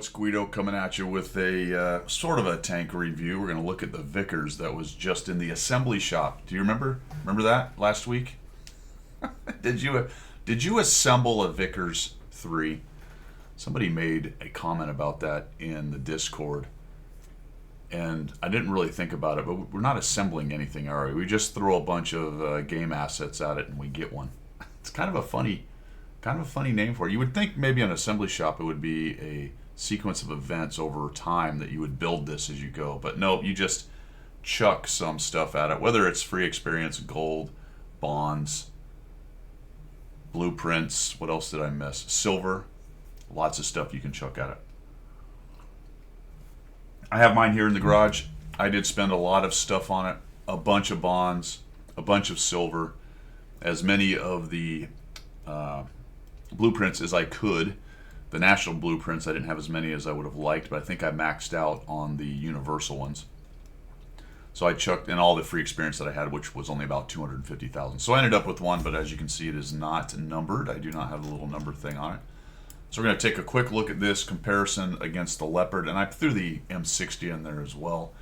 it's Guido coming at you with a sort of a tank review. We're going to look at the Vickers that was just in the assembly shop. Do you remember? Remember that last week? Did you assemble a Vickers 3? Somebody made a comment about that in the Discord, and I didn't really think about it. But we're not assembling anything, are we? We just throw a bunch of game assets at it and we get one. It's kind of a funny name for it. You would think maybe an assembly shop it would be a sequence of events over time that you would build this as you go. But no, you just chuck some stuff at it, whether it's free experience, gold, bonds, blueprints, what else did I miss? Silver, lots of stuff you can chuck at it. I have mine here in the garage. I did spend a lot of stuff on it, a bunch of bonds, a bunch of silver, as many of the blueprints as I could. The national blueprints, I didn't have as many as I would have liked, but I think I maxed out on the universal ones. So I chucked in all the free experience that I had, which was only about 250,000. So I ended up with one, but as you can see, it is not numbered. I do not have a little number thing on it. So we're going to take a quick look at this comparison against the Leopard, and I threw the M60 in there as well.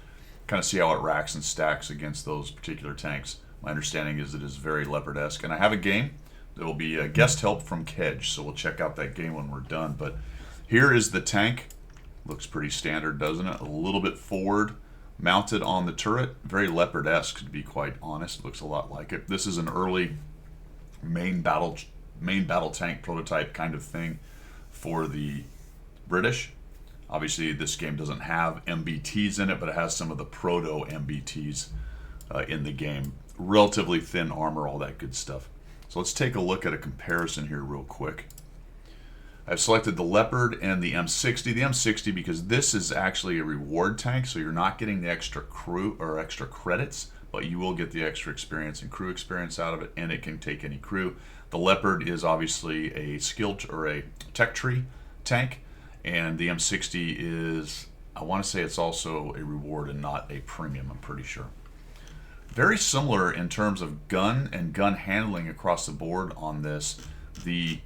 Kind of see how it racks and stacks against those particular tanks. My understanding is it is very Leopard-esque, and I have a game. There will be a guest help from Kedge, so we'll check out that game when we're done. But here is the tank. Looks pretty standard, doesn't it? A little bit forward, mounted on the turret. Very Leopard-esque, to be quite honest. Looks a lot like it. This is an early main battle tank prototype kind of thing for the British. Obviously, this game doesn't have MBTs in it, but it has some of the proto MBTs in the game. Relatively thin armor, all that good stuff. So let's take a look at a comparison here real quick. I've selected the Leopard and the M60. The M60 because this is actually a reward tank, so you're not getting the extra crew or extra credits, but you will get the extra experience and crew experience out of it, and it can take any crew. The Leopard is obviously a skilled or a tech tree tank, and the M60 is, I want to say it's also a reward and not a premium, I'm pretty sure. Very similar in terms of gun and gun handling across the board on this. The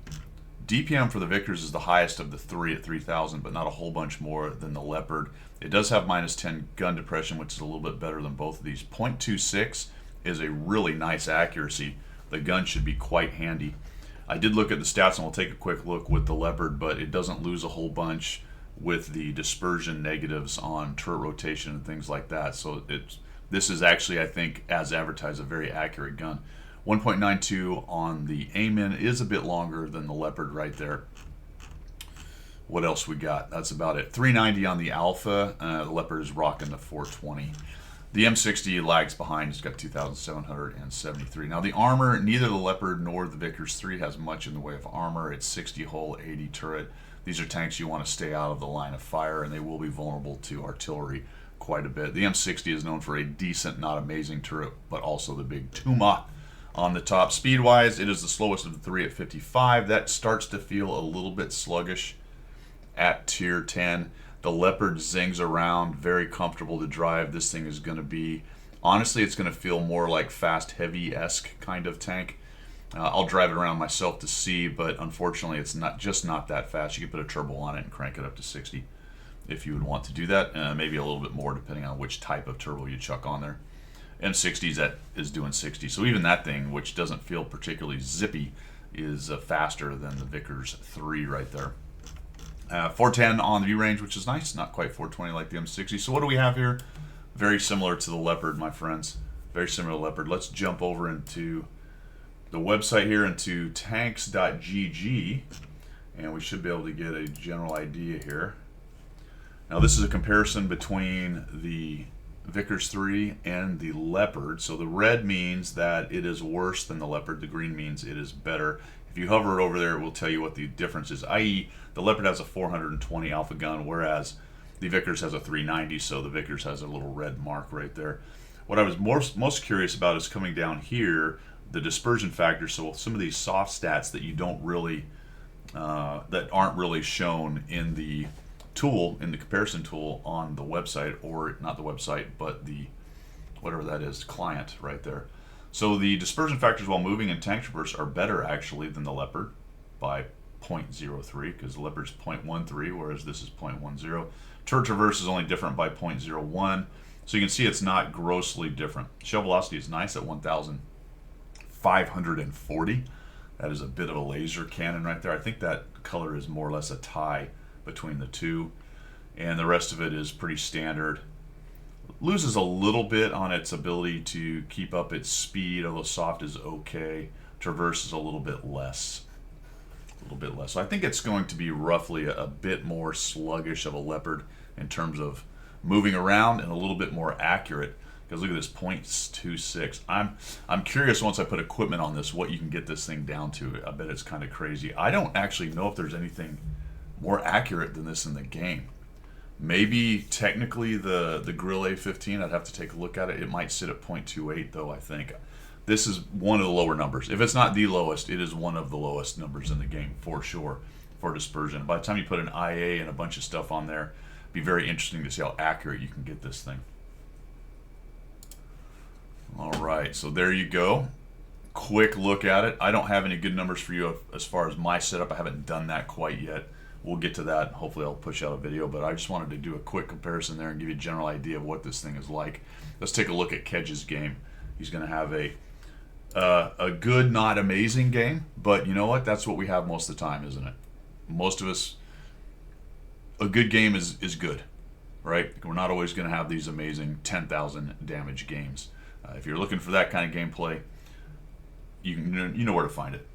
DPM for the Vickers is the highest of the three at 3,000, but not a whole bunch more than the Leopard. It does have minus 10 gun depression, which is a little bit better than both of these. .26 is a really nice accuracy. The gun should be quite handy. I did look at the stats, and we'll take a quick look with the Leopard, but it doesn't lose a whole bunch with the dispersion negatives on turret rotation and things like that. So this is actually, I think, as advertised, a very accurate gun. 1.92 on the aim-in is a bit longer than the Leopard right there. What else we got? That's about it. 390 on the Alpha. The Leopard is rocking the 420. The M60 lags behind. It's got 2,773. Now the armor, neither the Leopard nor the Vickers 3 has much in the way of armor. It's 60 hull, 80 turret. These are tanks you want to stay out of the line of fire, and they will be vulnerable to artillery quite a bit. The M60 is known for a decent, not amazing turret, but also the big Tuma on the top. Speed-wise, it is the slowest of the three at 55. That starts to feel a little bit sluggish at tier 10. The Leopard zings around, very comfortable to drive. This thing is going to be, honestly, it's going to feel more like fast, heavy-esque kind of tank. I'll drive it around myself to see, but unfortunately, it's not that fast. You can put a turbo on it and crank it up to 60. If you would want to do that, maybe a little bit more depending on which type of turbo you chuck on there. M60 is doing 60, so even that thing, which doesn't feel particularly zippy, is faster than the Vickers 3 right there. 410 on the view range, which is nice, not quite 420 like the M60. So what do we have here? Very similar to the Leopard, my friends. Very similar to the Leopard. Let's jump over into the website here, into tanks.gg, and we should be able to get a general idea here. Now this is a comparison between the Vickers 3 and the Leopard. So the red means that it is worse than the Leopard. The green means it is better. If you hover it over there, it will tell you what the difference is, i.e. the Leopard has a 420 alpha gun, whereas the Vickers has a 390, so the Vickers has a little red mark right there. What I was most curious about is coming down here, the dispersion factor. So some of these soft stats that you don't really, that aren't really shown in the tool, in the comparison tool on the website, or not the website, but the, whatever that is, client right there. So the dispersion factors while moving in tank traverse are better actually than the Leopard by 0.03 because the leopard's 0.13, whereas this is 0.10. Turret traverse is only different by 0.01. So you can see it's not grossly different. Shell velocity is nice at 1,540. That is a bit of a laser cannon right there. I think that color is more or less a tie between the two. And the rest of it is pretty standard. Loses a little bit on its ability to keep up its speed, although soft is okay. Traverse is a little bit less. So I think it's going to be roughly a bit more sluggish of a leopard in terms of moving around and a little bit more accurate. Because look at this, 0.26. I'm curious once I put equipment on this what you can get this thing down to. I bet it's kind of crazy. I don't actually know if there's anything more accurate than this in the game. Maybe technically the Grill A15, I'd have to take a look at it. It might sit at 0.28 though, I think. This is one of the lower numbers. If it's not the lowest, it is one of the lowest numbers in the game for sure for dispersion. By the time you put an IA and a bunch of stuff on there, it'd be very interesting to see how accurate you can get this thing. All right, so there you go. Quick look at it. I don't have any good numbers for you as far as my setup. I haven't done that quite yet. We'll get to that. Hopefully I'll push out a video, but I just wanted to do a quick comparison there and give you a general idea of what this thing is like. Let's take a look at Kedge's game. He's going to have a good, not amazing game, but you know what? That's what we have most of the time, isn't it? Most of us, a good game is good, right? We're not always going to have these amazing 10,000 damage games. If you're looking for that kind of gameplay, you know where to find it.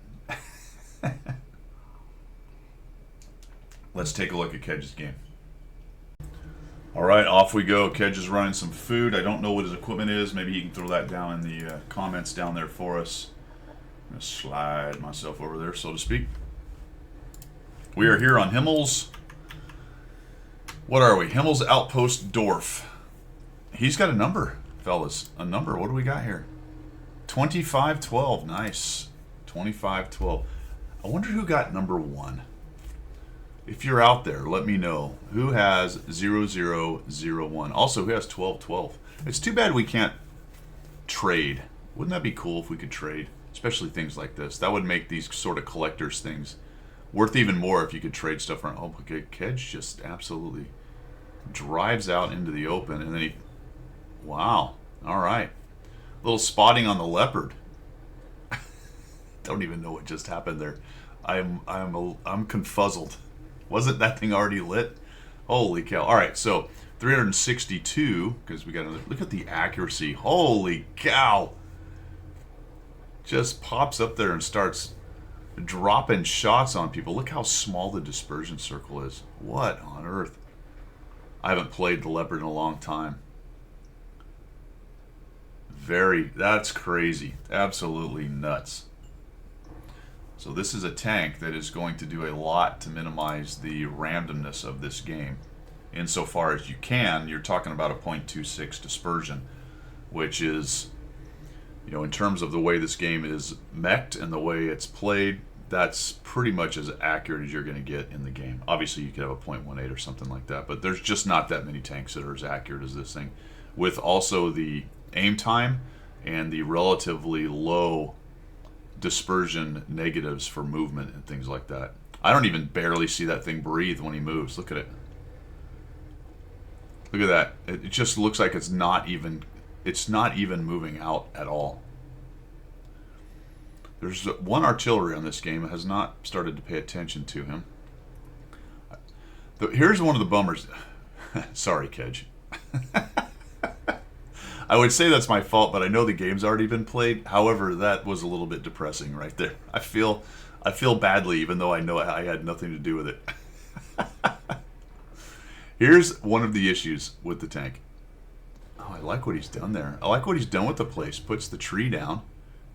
Let's take a look at Kedge's game. All right, off we go. Kedge is running some food. I don't know what his equipment is. Maybe he can throw that down in the comments down there for us. I'm going to slide myself over there, so to speak. We are here on Himmel's. What are we? Himmel's Outpost Dorf. He's got a number, fellas. A number. What do we got here? 2512. Nice. 2512. I wonder who got number 1. If you're out there, let me know. Who has 0001? Also, who has 1212? It's too bad we can't trade. Wouldn't that be cool if we could trade? Especially things like this. That would make these sort of collector's things worth even more if you could trade stuff around. Oh, okay, Kedge just absolutely drives out into the open, and then he... Wow. All right. A little spotting on the leopard. Don't even know what just happened there. I'm confuzzled. Wasn't that thing already lit? Holy cow. All right, so 362, because we got another, look at the accuracy. Holy cow. Just pops up there and starts dropping shots on people. Look how small the dispersion circle is. What on earth? I haven't played the leopard in a long time. That's crazy. Absolutely nuts. So this is a tank that is going to do a lot to minimize the randomness of this game. Insofar as you can, you're talking about a 0.26 dispersion, which is, you know, in terms of the way this game is mech'd and the way it's played, that's pretty much as accurate as you're going to get in the game. Obviously, you could have a 0.18 or something like that, but there's just not that many tanks that are as accurate as this thing. With also the aim time and the relatively low dispersion negatives for movement and things like that. I don't even barely see that thing breathe when he moves. Look at it. Look at that. It just looks like it's not even moving out at all. There's one artillery on this game that has not started to pay attention to him. Here's one of the bummers. Sorry, Kedge. I would say that's my fault, but I know the game's already been played. However, that was a little bit depressing right there. I feel badly, even though I know I had nothing to do with it. Here's one of the issues with the tank. Oh, I like what he's done there. I like what he's done with the place. Puts the tree down,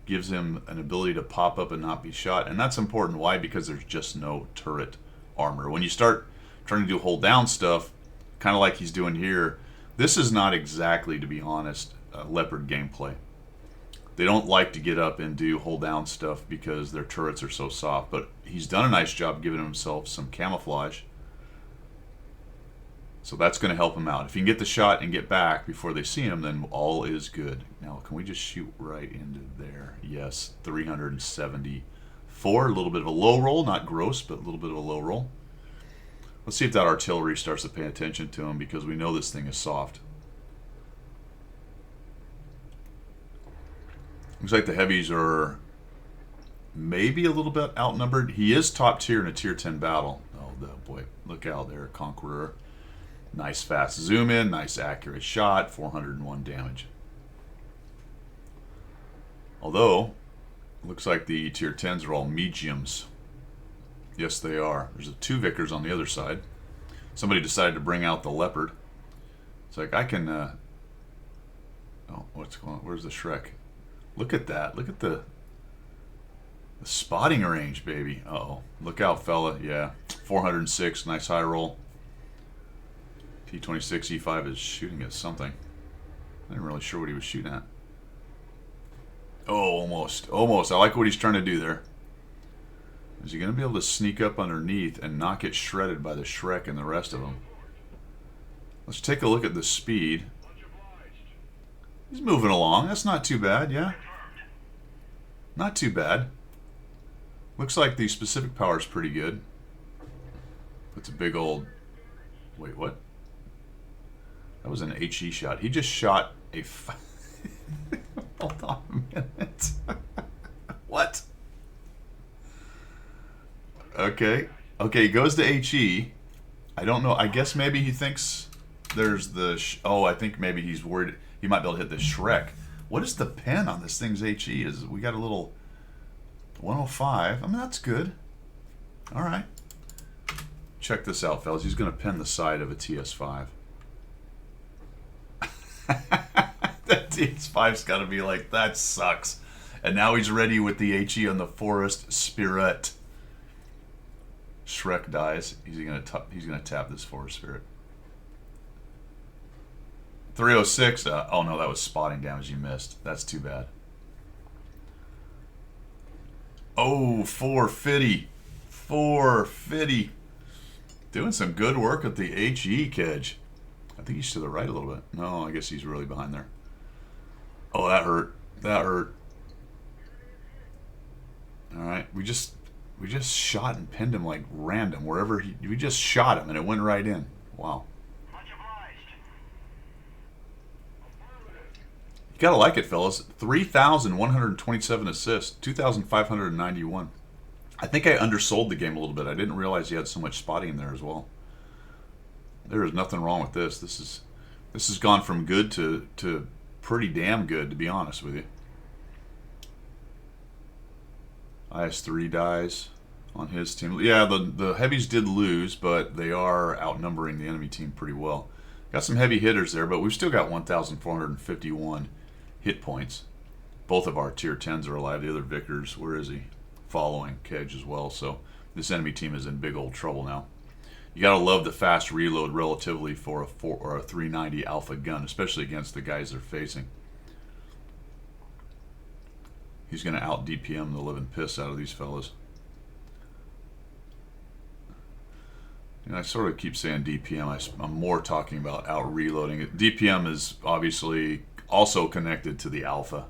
gives him an ability to pop up and not be shot. And that's important. Why? Because there's just no turret armor. When you start trying to do hold down stuff, kind of like he's doing here, this is not exactly, to be honest, leopard gameplay. They don't like to get up and do hold down stuff because their turrets are so soft, but he's done a nice job giving himself some camouflage. So that's going to help him out. If he can get the shot and get back before they see him, then all is good. Now, can we just shoot right into there? Yes, 375 4, a little bit of a low roll, not gross, but a little bit of a low roll. Let's see if that artillery starts to pay attention to him, because we know this thing is soft. Looks like the heavies are maybe a little bit outnumbered. He is top tier in a tier 10 battle. Oh, boy. Look out there, Conqueror. Nice fast zoom in, nice accurate shot, 401 damage. Although, looks like the tier 10s are all mediums. Yes, they are. There's 2 Vicars on the other side. Somebody decided to bring out the Leopard. It's like, I can... oh, what's going on? Where's the Shrek? Look at that. Look at the spotting range, baby. Uh-oh. Look out, fella. Yeah. 406. Nice high roll. P-26 E5 is shooting at something. I wasn't really sure what he was shooting at. Oh, almost. Almost. I like what he's trying to do there. Is he going to be able to sneak up underneath and not get shredded by the Shrek and the rest of them? Let's take a look at the speed. He's moving along. That's not too bad, yeah? Not too bad. Looks like the specific power is pretty good. That's a big old... Wait, what? That was an HE shot. He just shot a... Hold on a minute. What? Okay. Okay, he goes to HE. I don't know. I guess maybe he thinks there's the... Oh, I think maybe he's worried he might be able to hit the Shrek. What is the pen on this thing's HE? Is we got a little 105. I mean, that's good. All right. Check this out, fellas. He's going to pen the side of a TS5. That TS5's got to be like, that sucks. And now he's ready with the HE on the Forest Spirit. Shrek dies. He's going to tap this Forest Spirit. 306. Oh no, that was spotting damage. You missed. That's too bad. Oh, 450. 450. Doing some good work at the HE, Kedge. I think he's to the right a little bit. No, I guess he's really behind there. Oh, that hurt. That hurt. All right, we just shot and pinned him like random wherever we just shot him and it went right in. Wow. You gotta like it, fellas. 3,127 assists, 2,591. I think I undersold the game a little bit. I didn't realize he had so much spotting in there as well. There is nothing wrong with this. This has gone from good to pretty damn good, to be honest with you. IS-3 dies on his team. Yeah, the heavies did lose, but they are outnumbering the enemy team pretty well. Got some heavy hitters there, but we've still got 1,451 hit points. Both of our tier 10s are alive. The other Vicars, where is he? Following Kedge as well. So this enemy team is in big old trouble now. You gotta love the fast reload relatively for a 390 alpha gun, especially against the guys they're facing. He's gonna out DPM the living piss out of these fellas. And I sort of keep saying DPM. I'm more talking about out reloading. DPM is obviously also connected to the alpha.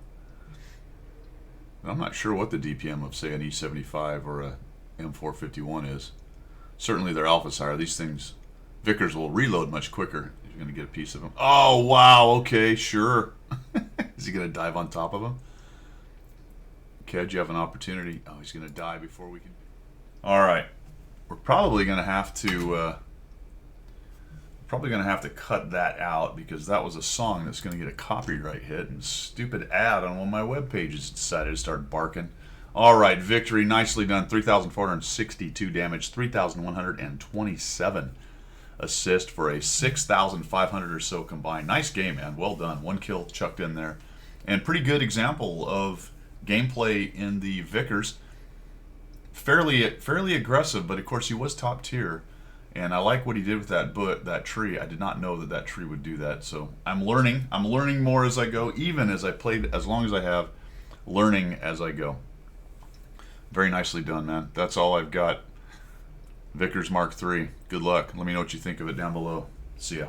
I'm not sure what the DPM of, say, an E75 or a M451 is. Certainly their alpha's higher. These things, Vicars will reload much quicker. You're going to get a piece of them. Oh, wow. Okay, sure. Is he going to dive on top of him? Kedge, you have an opportunity. Oh, he's going to die before we can. All right. We're probably going to have to cut that out because that was a song that's going to get a copyright hit, and stupid ad on one of my web pages decided to start barking. All right, victory, nicely done. 3,462 damage, 3,127 assist for a 6,500 or so combined. Nice game, man. Well done. 1 kill chucked in there, and pretty good example of gameplay in the Vicars. Fairly aggressive, but of course he was top tier, and I like what he did with that tree. I did not know that tree would do that, so I'm learning more as I go, even as I played, as long as I have, learning as I go. Very nicely done, man. That's all I've got. Vicars Mark III. Good luck. Let me know what you think of it down below. See ya.